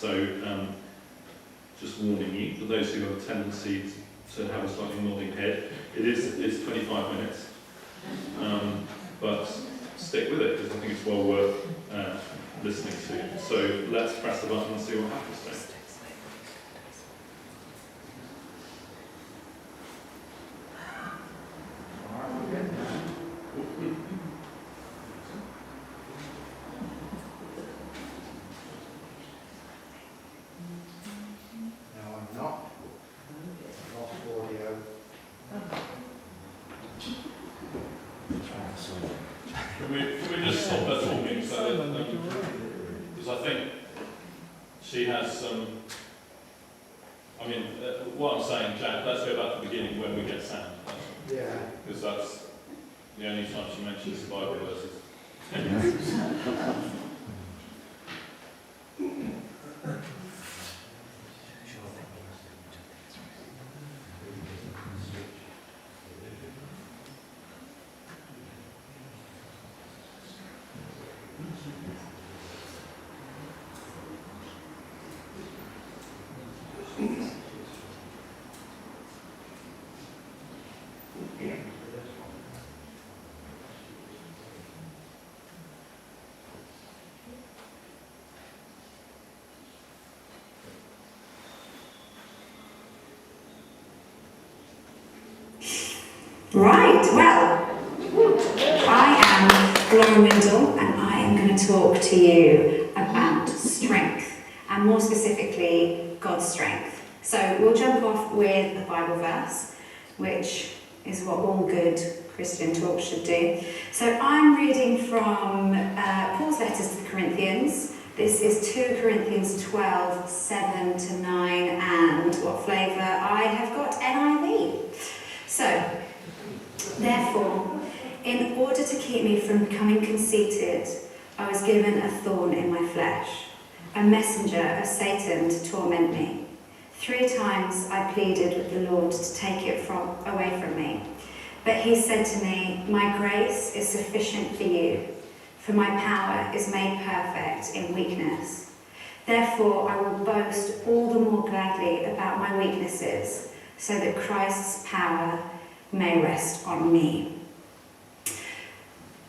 So just warning you, for those who have a tendency to have a slightly nodding head, it's 25 minutes. But stick with it, because I think it's well worth listening to. So let's press the button and see what happens then. Can we just stop her talking so that, because I think she has some, what I'm saying, Jack, let's go back to the beginning when we get sound. Yeah. Because that's the only time she mentions the Bible verses. Right, well, I am Lauren Windle and I am going to talk to you about strength, and more specifically, God's strength. So we'll jump off with a Bible verse, which is what all good Christian talk should do. So I'm reading from Paul's letters to the Corinthians. This is 2 Corinthians 12, 7 to 9, and what flavour? I have got NIV. So, therefore, in order to keep me from becoming conceited, I was given a thorn in my flesh, a messenger of Satan to torment me. 3 times I pleaded with the Lord to take it away from me. But he said to me, "My grace is sufficient for you, for my power is made perfect in weakness. Therefore I will boast all the more gladly about my weaknesses, so that Christ's power may rest on me."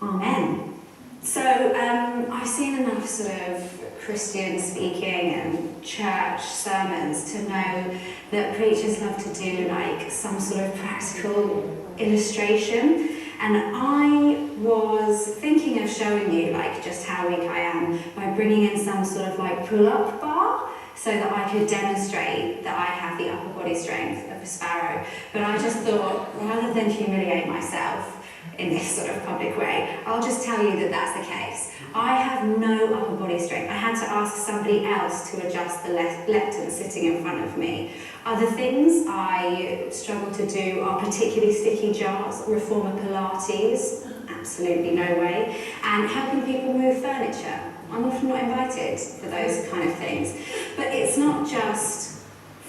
Amen. So I've seen enough sort of Christian speaking and church sermons to know that preachers love to do like some sort of practical illustration, and I was thinking of showing you like just how weak I am by bringing in some sort of like pull-up bar so that I could demonstrate that I have the upper body strength of a sparrow. But I just thought, rather than humiliate myself in this sort of public way, I'll just tell you that that's the case. I have no upper body strength. I had to ask somebody else to adjust the lectern sitting in front of me. Other things I struggle to do are particularly sticky jars, reformer Pilates, absolutely no way, and helping people move furniture. I'm often not invited for those kind of things. But it's not just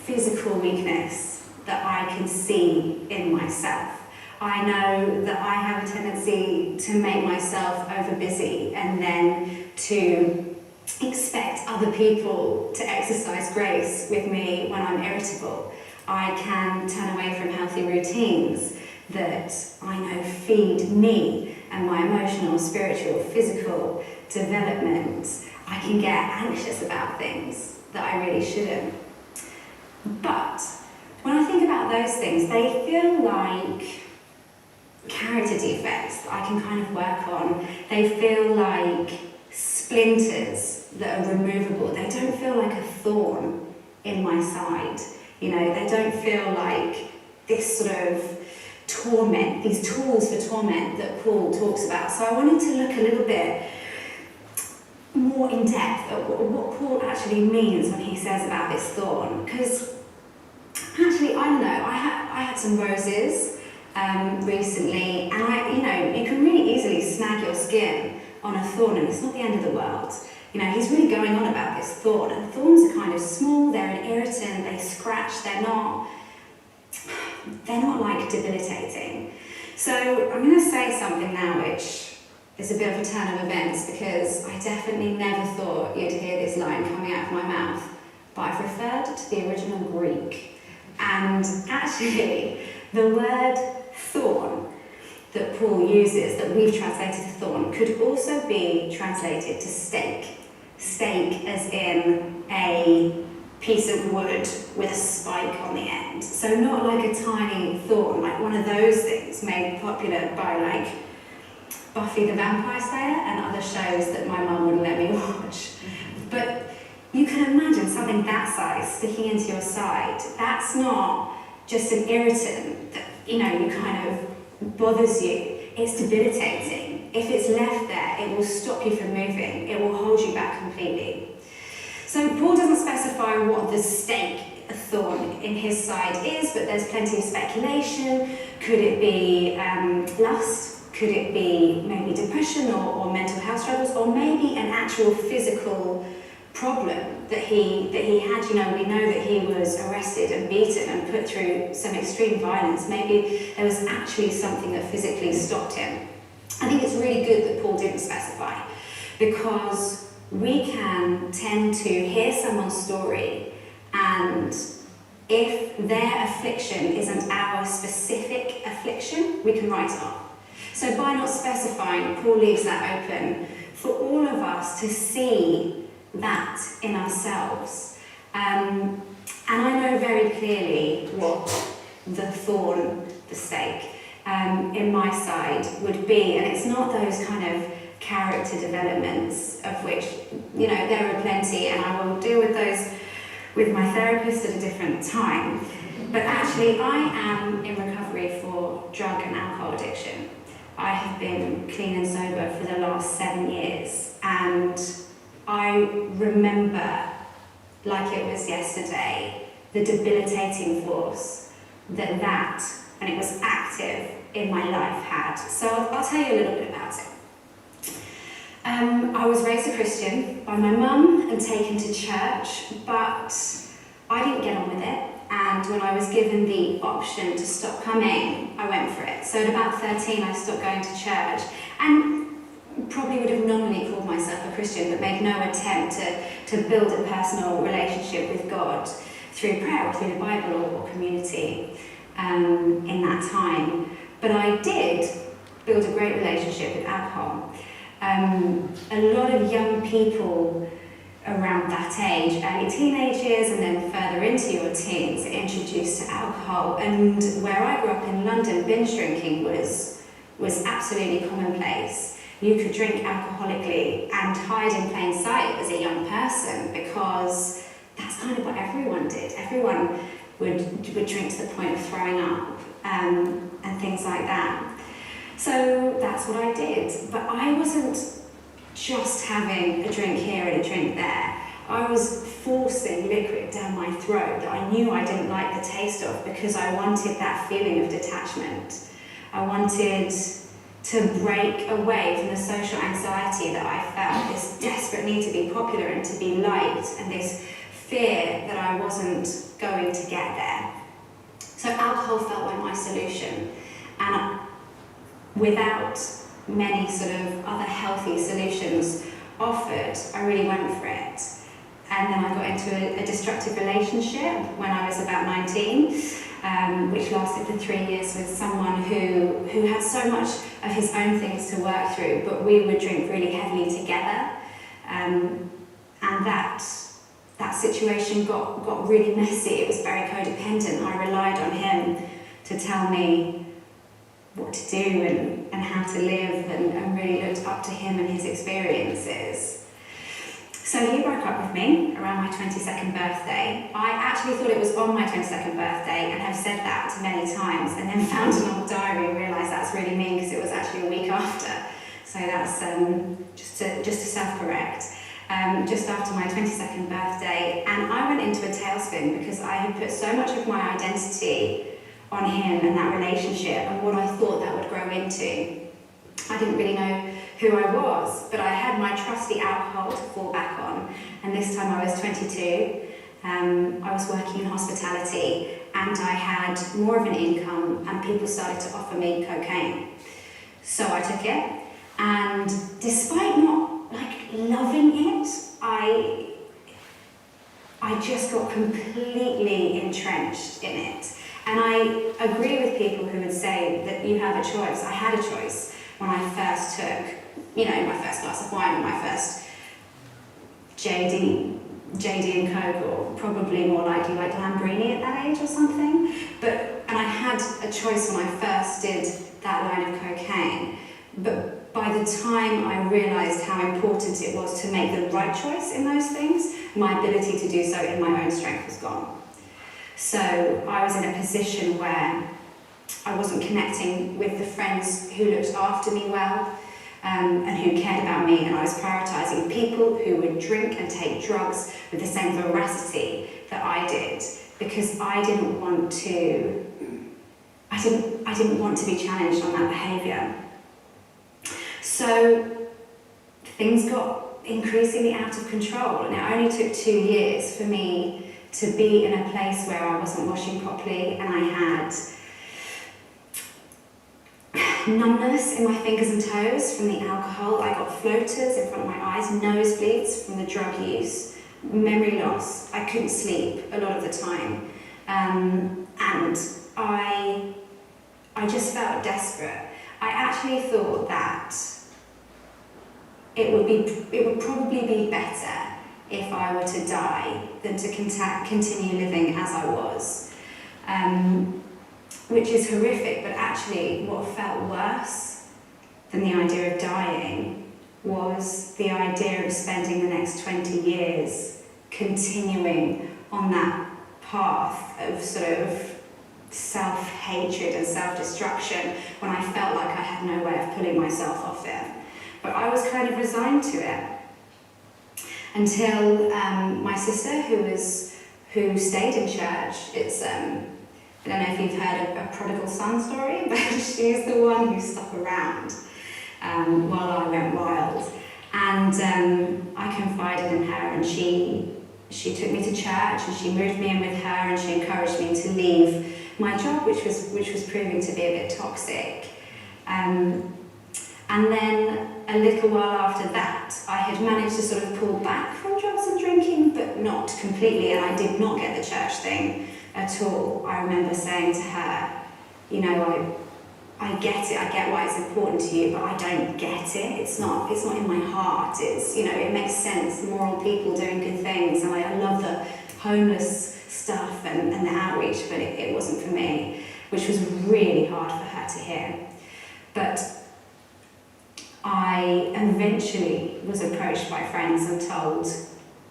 physical weakness that I can see in myself. I know that I have a tendency to make myself overbusy and then to expect other people to exercise grace with me when I'm irritable. I can turn away from healthy routines that I know feed me and my emotional, spiritual, physical development. I can get anxious about things that I really shouldn't. But when I think about those things, they feel like character defects that I can kind of work on. They feel like splinters that are removable. They don't feel like a thorn in my side. You know, they don't feel like this sort of torment, these tools for torment that Paul talks about. So I wanted to look a little bit more in depth at what Paul actually means when he says about this thorn. Because actually, I don't know, I had some roses recently, and you can really easily snag your skin on a thorn, and it's not the end of the world. You know, he's really going on about this thorn, and thorns are kind of small, they're an irritant, they scratch, they're not like debilitating. So I'm going to say something now which is a bit of a turn of events, because I definitely never thought you'd hear this line coming out of my mouth, but I've referred to the original Greek. And actually, the word thorn that Paul uses, that we've translated to thorn, could also be translated to stake. Stake as in a piece of wood with a spike on the end. So not like a tiny thorn, like one of those things made popular by like Buffy the Vampire Slayer and other shows that my mum wouldn't let me watch. But you can imagine something that size sticking into your side. That's not just an irritant that, you kind of bothers you. It's debilitating. If it's left there, it will stop you from moving. It will hold you back completely. So Paul doesn't specify what the stake, a thorn in his side is, but there's plenty of speculation. Could it be lust? Could it be maybe depression or mental health struggles, or maybe an actual physical problem that he had? We know that he was arrested and beaten and put through some extreme violence. Maybe there was actually something that physically stopped him. I think it's really good that Paul didn't specify, because we can tend to hear someone's story, and if their affliction isn't our specific affliction, we can write it off. So by not specifying, Paul leaves that open for all of us to see that in ourselves. And I know very clearly what the thorn, the stake, in my side would be, and it's not those kind of character developments, of which, there are plenty, and I will deal with those with my therapist at a different time. But actually, I am in recovery for drug and alcohol addiction. I have been clean and sober for the last 7 years, and I remember, like it was yesterday, the debilitating force that, and it was active in my life, had. So I'll tell you a little bit about it. I was raised a Christian by my mum and taken to church, but I didn't get on with it. And when I was given the option to stop coming, I went for it. So at about 13, I stopped going to church, and probably would have nominally called myself a Christian, but made no attempt to build a personal relationship with God through prayer or through the Bible or community in that time. But I did build a great relationship with alcohol. A lot of young people around that age, early teenagers and then further into your teens, are introduced to alcohol. And where I grew up in London, binge drinking was absolutely commonplace. You could drink alcoholically and hide in plain sight as a young person, because that's kind of what everyone did. Everyone would drink to the point of throwing up and things like that. So that's what I did. But I wasn't just having a drink here and a drink there. I was forcing liquid down my throat that I knew I didn't like the taste of, because I wanted that feeling of detachment. I wanted to break away from the social anxiety that I felt, this desperate need to be popular and to be liked, and this fear that I wasn't going to get there. So alcohol felt like my solution, and without many sort of other healthy solutions offered, I really went for it. And then I got into a destructive relationship when I was about 19, which lasted for 3 years, with someone who had so much of his own things to work through, but we would drink really heavily together. And that situation got really messy. It was very codependent. I relied on him to tell me what to do and how to live, and really looked up to him and his experiences. So he broke up with me around my 22nd birthday. I actually thought it was on my 22nd birthday, and have said that many times, and then found an old diary and realised that's really mean, because it was actually a week after. So that's just to self-correct. Just after my 22nd birthday, and I went into a tailspin, because I had put so much of my identity on him and that relationship and what I thought that would grow into. I didn't really know who I was, but I had my trusty alcohol to fall back on, and this time I was 22. I was working in hospitality, and I had more of an income, and people started to offer me cocaine. So I took it, And despite not like loving it, I just got completely entrenched in it. And I agree with people who would say that you have a choice. I had a choice when I first took, my first glass of wine, or my first JD and Coke, or probably more likely like Lambrini at that age or something. And I had a choice when I first did that line of cocaine. But by the time I realised how important it was to make the right choice in those things, my ability to do so in my own strength was gone. So I was in a position where I wasn't connecting with the friends who looked after me well, and who cared about me, and I was prioritising people who would drink and take drugs with the same veracity that I did, because I didn't want to be challenged on that behaviour. So things got increasingly out of control, and it only took 2 years for me to be in a place where I wasn't washing properly, and I had numbness in my fingers and toes from the alcohol. I got floaters in front of my eyes, nosebleeds from the drug use, memory loss. I couldn't sleep a lot of the time, and I just felt desperate. I actually thought that it would probably be better if I were to die than to continue living as I was. Which is horrific, but actually what felt worse than the idea of dying was the idea of spending the next 20 years continuing on that path of sort of self-hatred and self-destruction when I felt like I had no way of pulling myself off it. But I was kind of resigned to it until my sister, who stayed in church. I don't know if you've heard of a prodigal son story, but she's the one who stuck around while I went wild. And I confided in her, and she took me to church, and she moved me in with her, and she encouraged me to leave my job, which was proving to be a bit toxic. And then a little while after that, I had managed to sort of pull back from drugs and drinking, but not completely, and I did not get the church thing at all. I remember saying to her, I get it, I get why it's important to you, but I don't get it. It's not in my heart. It makes sense, moral people doing good things, and I love the homeless stuff and the outreach, but it wasn't for me, which was really hard for her to hear. But I eventually was approached by friends and told,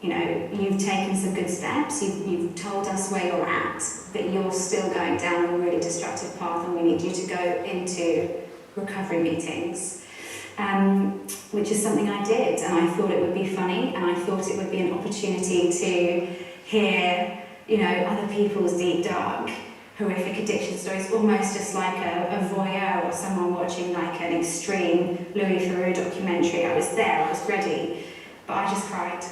you've taken some good steps, you've told us where you're at, but you're still going down a really destructive path, and we need you to go into recovery meetings, which is something I did, and I thought it would be funny, and I thought it would be an opportunity to hear, other people's deep, dark, horrific addiction stories, almost just like a voyeur or someone watching like an extreme Louis Theroux documentary. I was there, I was ready, but I just cried.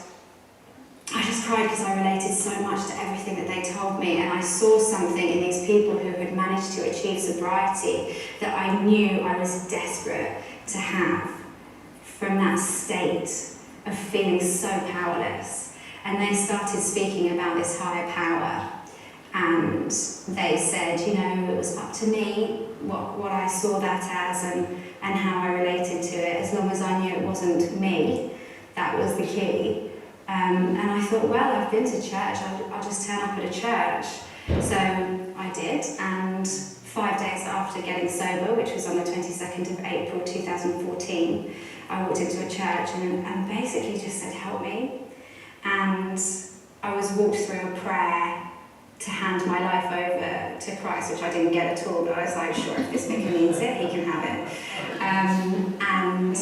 I just cried because I related so much to everything that they told me, and I saw something in these people who had managed to achieve sobriety that I knew I was desperate to have, from that state of feeling so powerless. And they started speaking about this higher power, and they said, it was up to me what I saw that as and how I related to it. As long as I knew it wasn't me, that was the key. And I thought, well, I've been to church, I'll just turn up at a church. So I did, and 5 days after getting sober, which was on the 22nd of April 2014, I walked into a church and basically just said, help me. And I was walked through a prayer to hand my life over to Christ, which I didn't get at all, but I was like, sure, if this vicar needs it, he can have it. And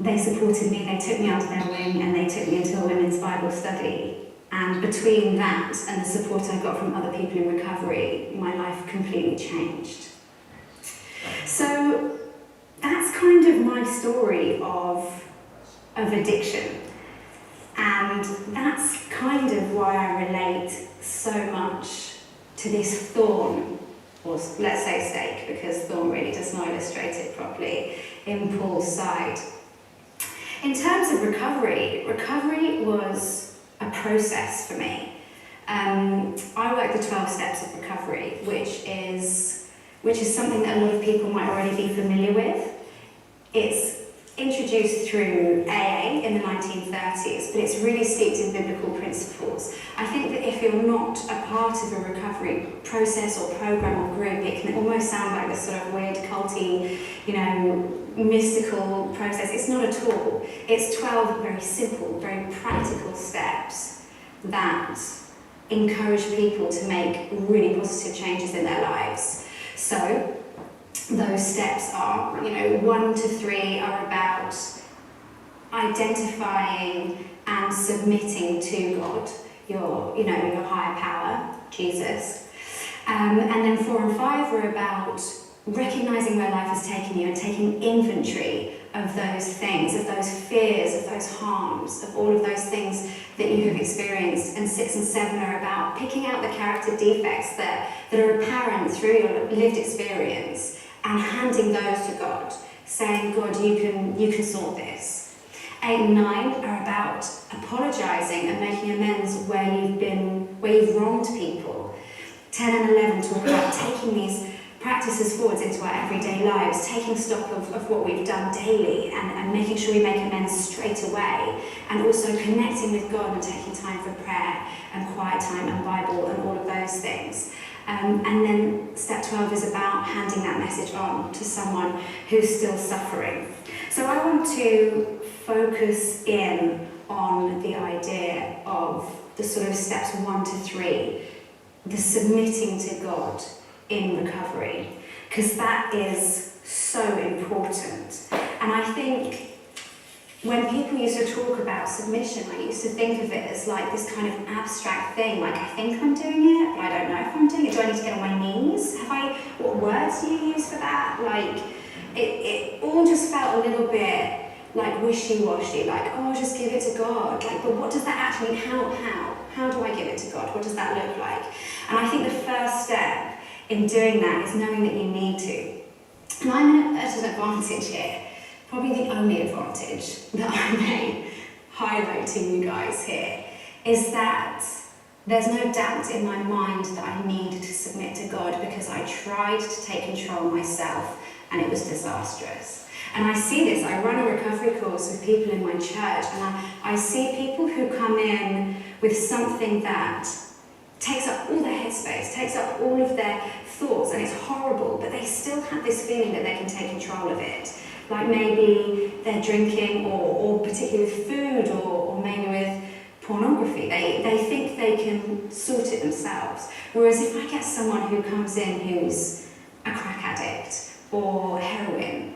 they supported me, they took me under their wing, and they took me into a women's Bible study. And between that and the support I got from other people in recovery, my life completely changed. So that's kind of my story of addiction. And that's kind of why I relate so much to this thorn or let's say steak, because Thorn really does not illustrate it properly in Paul's side. In terms of recovery, recovery was a process for me. I work the 12 steps of recovery, which is something that a lot of people might already be familiar with. It's introduced through AA in the 1930s, but it's really steeped in biblical principles. I think that if you're not a part of a recovery process or program or group, it can almost sound like this sort of weird, culty, mystical process. It's not at all. It's 12 very simple, very practical steps that encourage people to make really positive changes in their lives. So those steps are, 1 to 3 are about identifying and submitting to God, your higher power, Jesus. And then 4 and 5 are about recognizing where life has taken you and taking inventory of those things, of those fears, of those harms, of all of those things that you have experienced. And 6 and 7 are about picking out the character defects that are apparent through your lived experience and handing those to God, saying, God, you can sort this. 8 and 9 are about apologizing and making amends where you've wronged people. 10 and 11 talk about taking these practices forwards into our everyday lives, taking stock of what we've done daily and making sure we make amends straight away, and also connecting with God and taking time for prayer and quiet time and Bible and all of those things. And then step 12 is about handing that message on to someone who's still suffering. So I want to focus in on the idea of the sort of steps 1 to 3, the submitting to God in recovery, because that is so important. And I think when people used to talk about submission, I used to think of it as like this kind of abstract thing, like I think I'm doing it, but I don't know if I'm doing it. Do I need to get on my knees? What words do you use for that? Like, it all just felt a little bit like wishy-washy, like, oh, just give it to God. Like, but what does that actually, how do I give it to God? What does that look like? And I think the first step in doing that is knowing that you need to. And I'm at an advantage here. Probably the only advantage that I may highlight to you guys here is that there's no doubt in my mind that I need to submit to God, because I tried to take control myself and it was disastrous. And I see this, I run a recovery course with people in my church, and I see people who come in with something that takes up all their headspace, takes up all of their thoughts, and it's horrible, but they still have this feeling that they can take control of it. Like maybe they're drinking, or particularly with food, or maybe with pornography. They think they can sort it themselves. Whereas if I get someone who comes in who's a crack addict or heroin,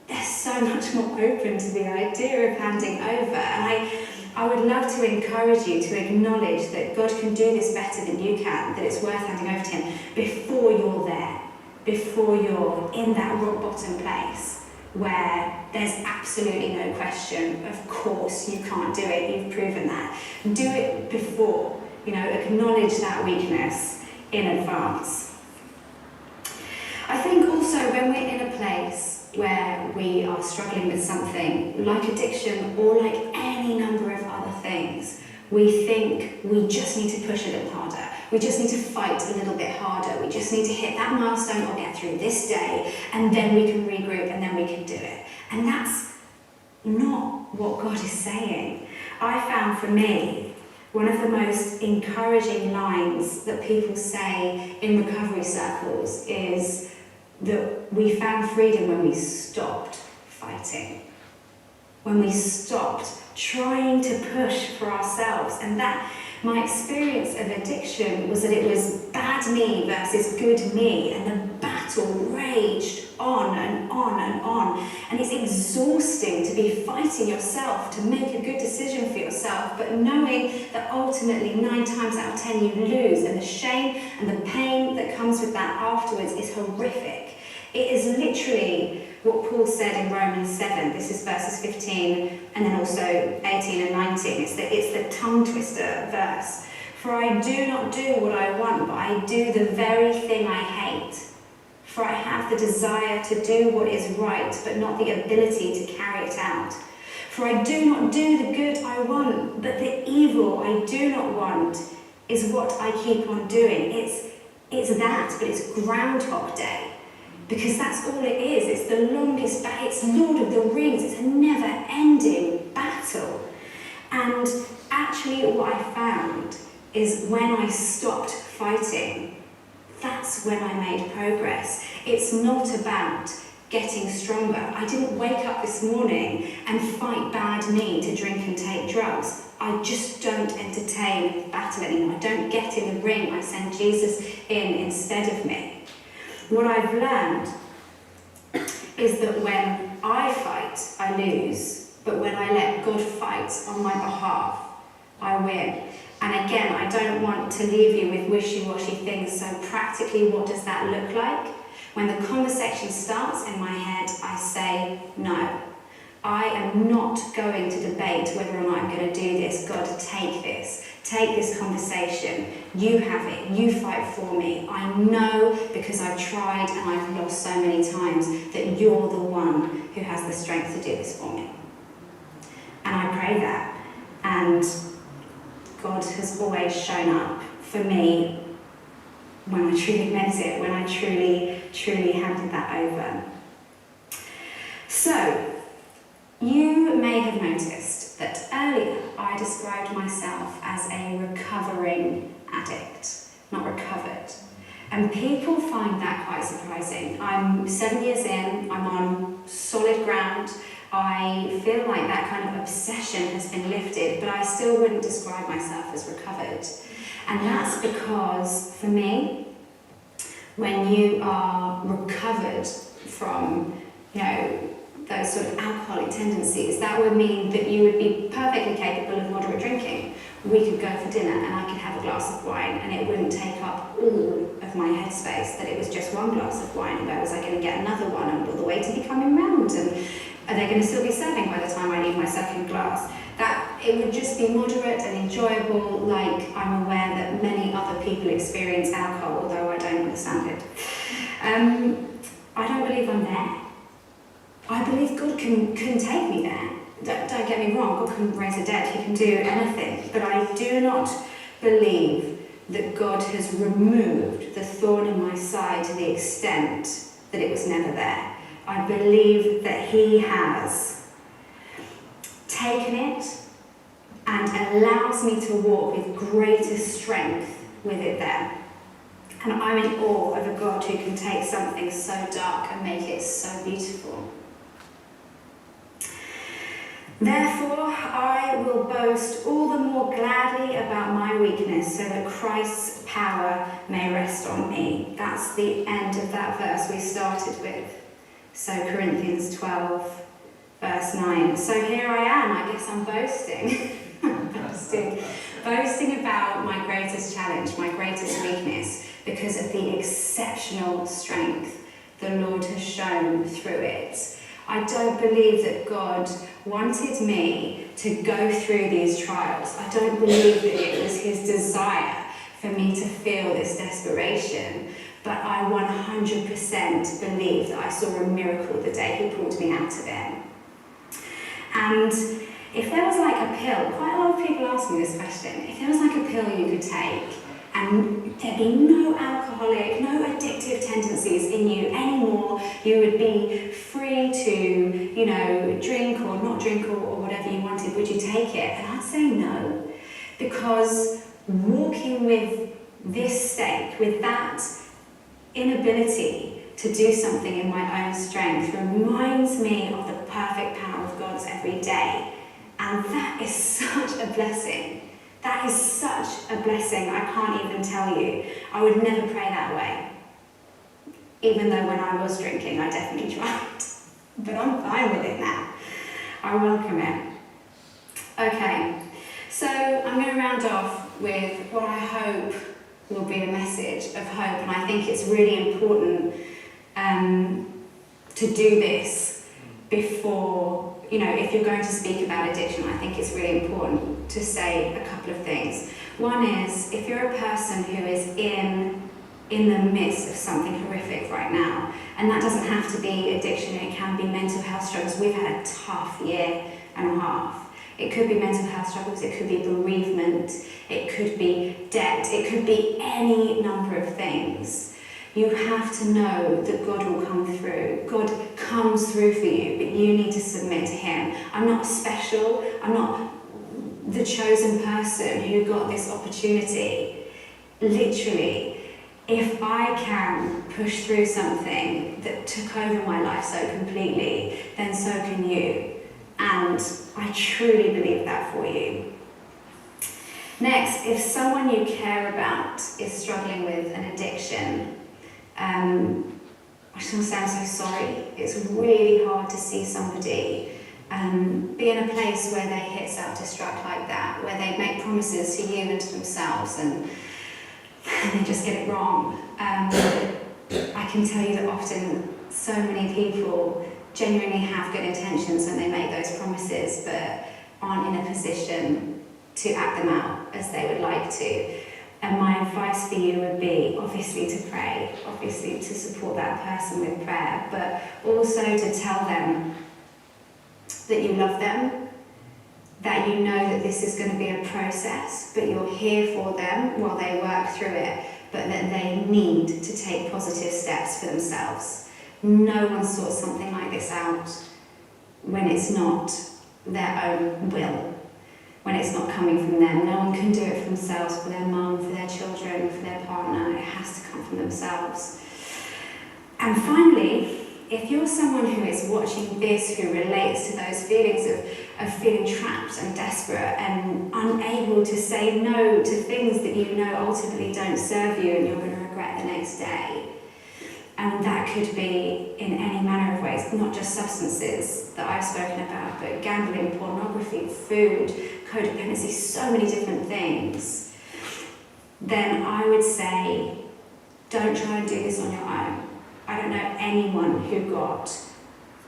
they're so much more open to the idea of handing over. And I would love to encourage you to acknowledge that God can do this better than you can, that it's worth handing over to Him before you're there, before you're in that rock bottom place where there's absolutely no question, of course you can't do it, you've proven that. Do it before, acknowledge that weakness in advance. I think also when we're in a place where we are struggling with something like addiction or like any number of other things, we think we just need to push a little harder. We just need to fight a little bit harder. We just need to hit that milestone or get through this day, and then we can regroup and then we can do it. And that's not what God is saying. I found for me, one of the most encouraging lines that people say in recovery circles is that we found freedom when we stopped fighting. When we stopped trying to push for ourselves. And that, my experience of addiction was that it was bad me versus good me, and the battle raged on and on and on. And it's exhausting to be fighting yourself to make a good decision for yourself, but knowing that ultimately 9 times out of 10 you lose, and the shame and the pain that comes with that afterwards is horrific. It is literally what Paul said in Romans 7, this is verses 15 and then also 18 and 19. It's the tongue twister verse. For I do not do what I want, but I do the very thing I hate. For I have the desire to do what is right, but not the ability to carry it out. For I do not do the good I want, but the evil I do not want is what I keep on doing. It's that, but it's Groundhog Day. Because that's all it is. It's the longest battle. It's Lord of the Rings. It's a never-ending battle. And actually what I found is when I stopped fighting, that's when I made progress. It's not about getting stronger. I didn't wake up this morning and fight bad me to drink and take drugs. I just don't entertain battle anymore. I don't get in the ring. I send Jesus in instead of me. What I've learned is that when I fight, I lose. But when I let God fight on my behalf, I win. And again, I don't want to leave you with wishy-washy things. So practically, what does that look like? When the conversation starts in my head, I say, no. I am not going to debate whether or not I'm going to do this. God, take this. Take this conversation. You have it. You fight for me. I know because I've tried and I've lost so many times that you're the one who has the strength to do this for me. And I pray that. And God has always shown up for me when I truly meant it, when I truly handed that over. So, you may have noticed that earlier I described myself as a recovering addict, not recovered. And people find that quite surprising. I'm 7 years in, I'm on solid ground. I feel like that kind of obsession has been lifted, but I still wouldn't describe myself as recovered. And that's because, for me, when you are recovered from, those sort of alcoholic tendencies, that would mean that you would be perfectly capable of moderate drinking. We could go for dinner and I could have a glass of wine and it wouldn't take up all of my headspace, that it was just one glass of wine, and where was I going to get another one, and will the waiter be coming round, and are they going to still be serving by the time I need my second glass? That it would just be moderate and enjoyable, like I'm aware that many other people experience alcohol, although I don't understand it. I don't believe I'm there. I believe God can take me there. Don't get me wrong, God can raise the dead, he can do anything. But I do not believe that God has removed the thorn in my side to the extent that it was never there. I believe that he has taken it and allows me to walk with greater strength with it there. And I'm in awe of a God who can take something so dark and make it so beautiful. Therefore, I will boast all the more gladly about my weakness, so that Christ's power may rest on me. That's the end of that verse we started with. So Corinthians 12, verse 9. So here I am, I guess I'm boasting. boasting about my greatest challenge, my greatest weakness, because of the exceptional strength the Lord has shown through it. I don't believe that God wanted me to go through these trials. I don't believe that it was his desire for me to feel this desperation. But I 100% believe that I saw a miracle the day he pulled me out of it. And if there was like a pill, quite a lot of people ask me this question, if there was like a pill you could take and there'd be no alcoholic, no addictive tendencies in you anymore, you would be free to, drink or not drink or whatever you wanted, would you take it? And I'd say no, because walking with this stake, with that inability to do something in my own strength, reminds me of the perfect power of God's every day. And that is such a blessing. That is such a blessing, I can't even tell you. I would never pray that way. Even though when I was drinking, I definitely tried. But I'm fine with it now. I welcome it. Okay, so I'm going to round off with what I hope will be a message of hope. And I think it's really important to do this before, if you're going to speak about addiction, I think it's really important to say a couple of things. One is, if you're a person who is in the midst of something horrific right now, and that doesn't have to be addiction, it can be mental health struggles. We've had a tough year and a half. It could be mental health struggles, it could be bereavement, it could be debt, it could be any number of things. You have to know that God will come through. God comes through for you, but you need to submit to Him. I'm not special, I'm not the chosen person who got this opportunity. Literally, if I can push through something that took over my life so completely, then so can you. And I truly believe that for you. Next, if someone you care about is struggling with an addiction, I just want to say I'm so sorry. It's really hard to see somebody be in a place where they hit self-destruct like that, where they make promises to you and to themselves and they just get it wrong. I can tell you that often so many people genuinely have good intentions when they make those promises, but aren't in a position to act them out as they would like to. And my advice for you would be, obviously, to pray, obviously to support that person with prayer, but also to tell them that you love them, that you know that this is going to be a process, but you're here for them while they work through it, but that they need to take positive steps for themselves. No one sorts something like this out when it's not their own will, when it's not coming from them. No one can do it for themselves, for their mum, for their children, for their partner. It has to come from themselves. And finally, if you're someone who is watching this, who relates to those feelings of feeling trapped and desperate and unable to say no to things that you know ultimately don't serve you and you're going to regret the next day, and that could be in any manner of ways, not just substances that I've spoken about, but gambling, pornography, food, codependency, so many different things, then I would say, don't try and do this on your own. I don't know anyone who got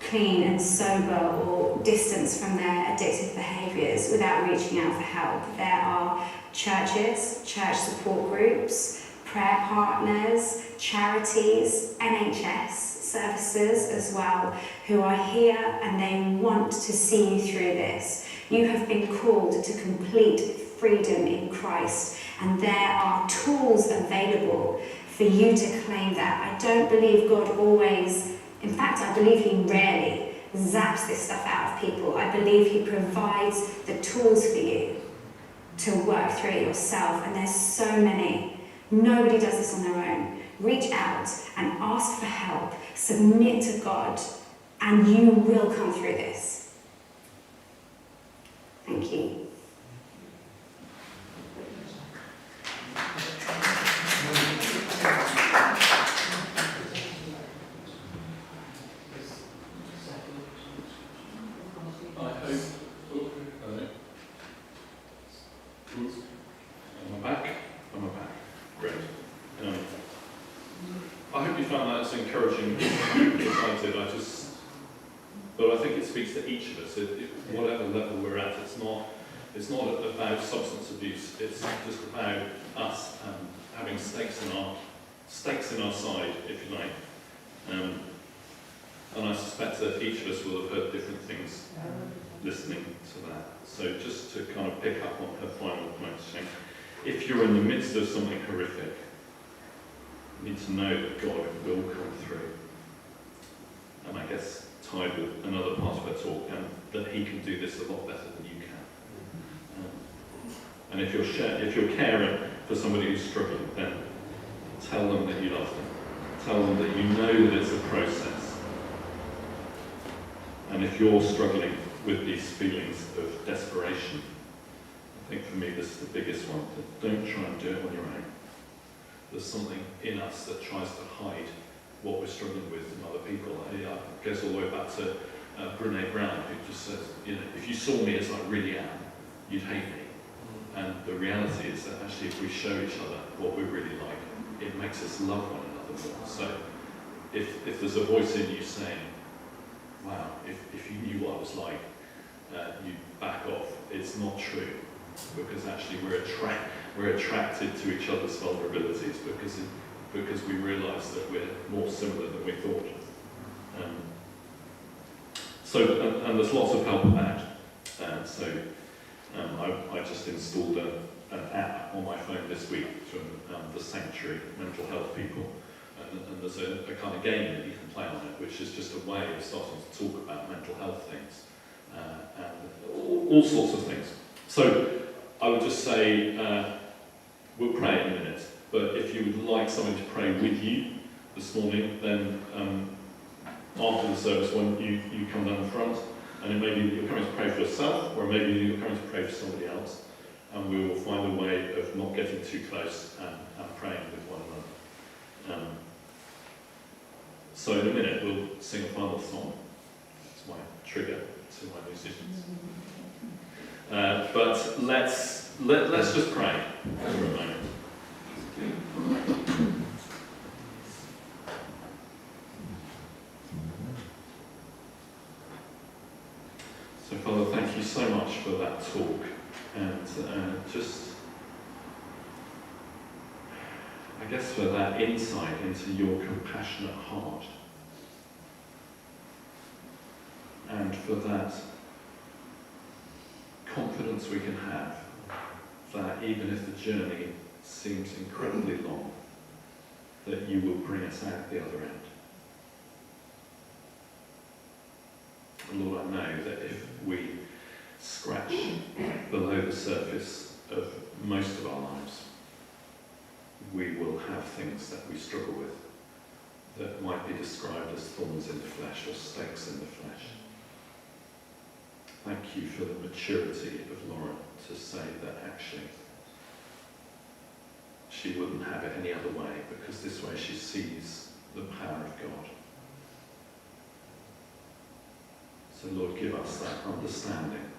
clean and sober or distance from their addictive behaviours without reaching out for help. There are churches, church support groups, prayer partners, charities, NHS services as well, who are here and they want to see you through this. You have been called to complete freedom in Christ, and there are tools available for you to claim that. I don't believe God always, in fact, I believe He rarely zaps this stuff out of people. I believe He provides the tools for you to work through it yourself, and there's so many. Nobody does this on their own. Reach out and ask for help, submit to God, and you will come through this. Thank you. Whatever level we're at, it's not about substance abuse. It's just about us having stakes in our side, if you like. And I suspect that each of us will have heard different things listening to that. So just to kind of pick up on her final point, if you're in the midst of something horrific, you need to know that God will come through. And I guess tied with another part of her talk, and that He can do this a lot better than you can. And if you're caring for somebody who's struggling, then tell them that you love them. Tell them that you know that it's a process. And if you're struggling with these feelings of desperation, I think for me this is the biggest one. Don't try and do it on your own. There's something in us that tries to hide what we're struggling with from other people. It goes all the way back to Brené Brown, who just says, if you saw me as I really am, you'd hate me. And the reality is that actually if we show each other what we're really like, it makes us love one another more. So if there's a voice in you saying, wow, if you knew what I was like, you'd back off. It's not true, because actually we're attracted to each other's vulnerabilities because we realise that we're more similar than we thought. And there's lots of help about. I just installed an app on my phone this week from the Sanctuary Mental Health people, and there's a kind of game that you can play on it, which is just a way of starting to talk about mental health things and all sorts of things. So I would just say, we'll pray in a minute, but if you would like someone to pray with you this morning, then after the service, when you come down the front, and it may be that you're coming to pray for yourself, or maybe you're coming to pray for somebody else, and we will find a way of not getting too close and praying with one another. So in a minute, we'll sing a final song. It's my trigger to my musicians. But let's just pray for a moment. So Father, thank you so much for that talk, and I guess for that insight into your compassionate heart, and for that confidence we can have that even if the journey seems incredibly long, that you will bring us out the other end. And Lord, I know that if we scratch below the surface of most of our lives, we will have things that we struggle with that might be described as thorns in the flesh or stakes in the flesh. Thank you for the maturity of Lauren to say that actually she wouldn't have it any other way, because this way she sees the power of God. So Lord, give us that understanding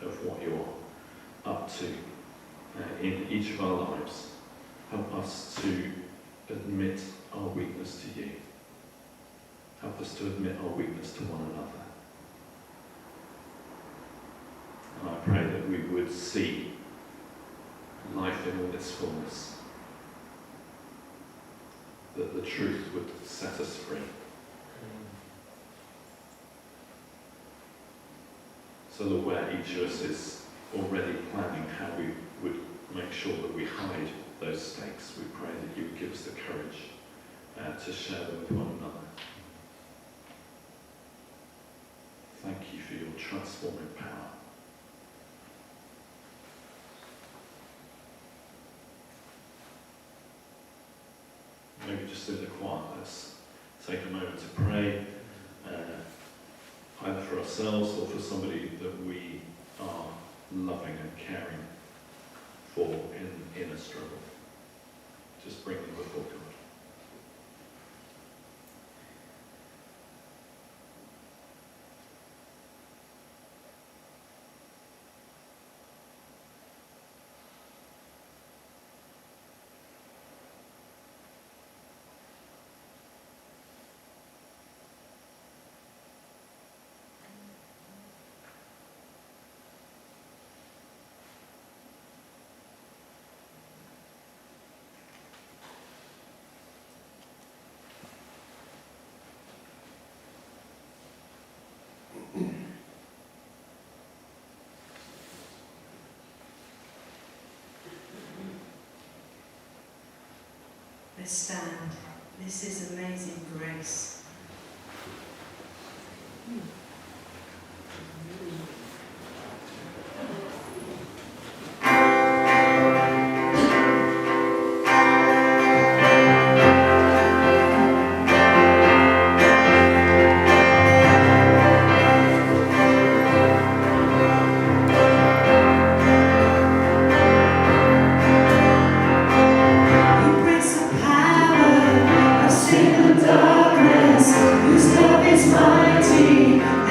of what you're up to in each of our lives. Help us to admit our weakness to you. Help us to admit our weakness to one another. And I pray that we would see life in all its fullness, that the truth would set us free. So Lord, where each of us is already planning how we would make sure that we hide those stakes, we pray that you would give us the courage to share them with one another. Thank you for your transforming power. Maybe just in the quiet, let's take a moment to pray, either for ourselves or for somebody that we are loving and caring for in a struggle. Just bring them before God. Let's stand. This is amazing grace. Darkness, whose love is mighty.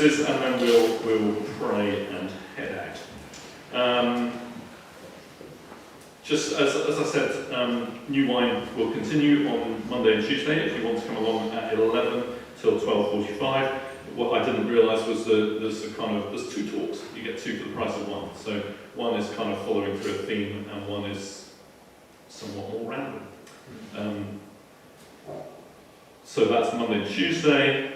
services, and then we'll pray and head out. Just as I said, New Wine will continue on Monday and Tuesday if you want to come along at 11 till 12:45. What I didn't realise was there's two talks. You get two for the price of one. So one is kind of following through a theme, and one is somewhat more random. So that's Monday and Tuesday.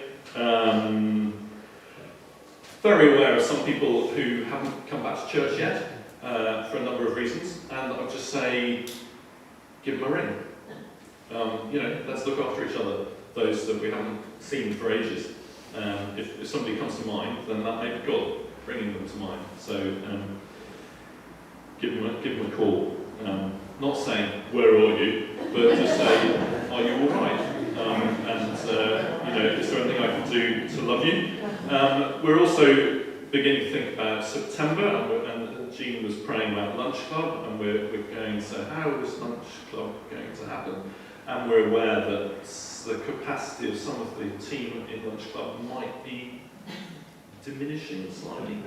Very aware of some people who haven't come back to church yet for a number of reasons, and I'll just say, give them a ring. Let's look after each other, those that we haven't seen for ages. If somebody comes to mind, then that may be God bringing them to mind. So give them a call. Not saying, where are you, but just say, are you all right? Is there anything I can do to love you? We're also beginning to think about September, and Jean was praying about Lunch Club, and we're going, so how is Lunch Club going to happen? And we're aware that the capacity of some of the team in Lunch Club might be diminishing slightly.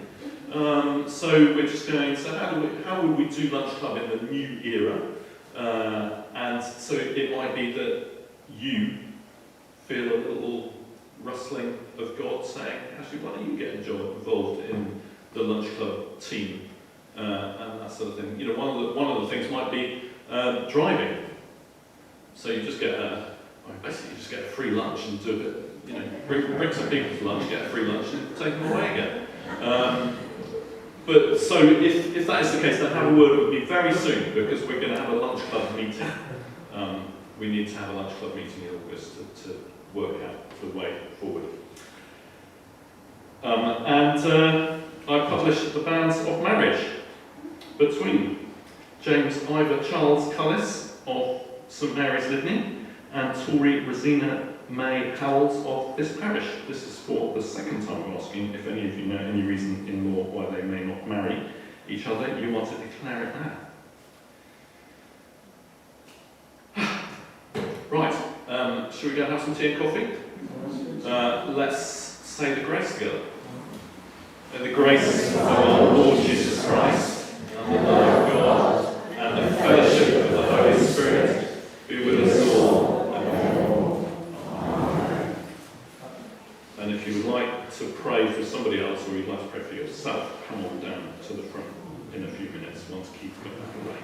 So we're just going, so how would we do Lunch Club in the new era? And so it might be that you feel a little rustling of God saying, actually, why don't you get involved in the Lunch Club team? And that sort of thing. One of the things might be driving. So you just get basically just get a free lunch and do it. Bring some people to lunch, get a free lunch, and take them away again. But so if that is the case, then have a word with me very soon, because we're going to have a Lunch Club meeting. We need to have a Lunch Club meeting in August to work out the way forward. I published the banns of marriage between James Ivor Charles Cullis of St Mary's Litany and Tori Rosina May Howells of this parish. This is for the second time I'm asking if any of you know any reason in law why they may not marry each other. You want to declare it now. Right, shall we go and have some tea and coffee? Let's say the grace together. May the grace of our Lord Jesus Christ, and the love of God, and the fellowship of the Holy Spirit be with us all. Amen. And if you would like to pray for somebody else, or you'd like to pray for yourself, come on down to the front in a few minutes once Keith got back away.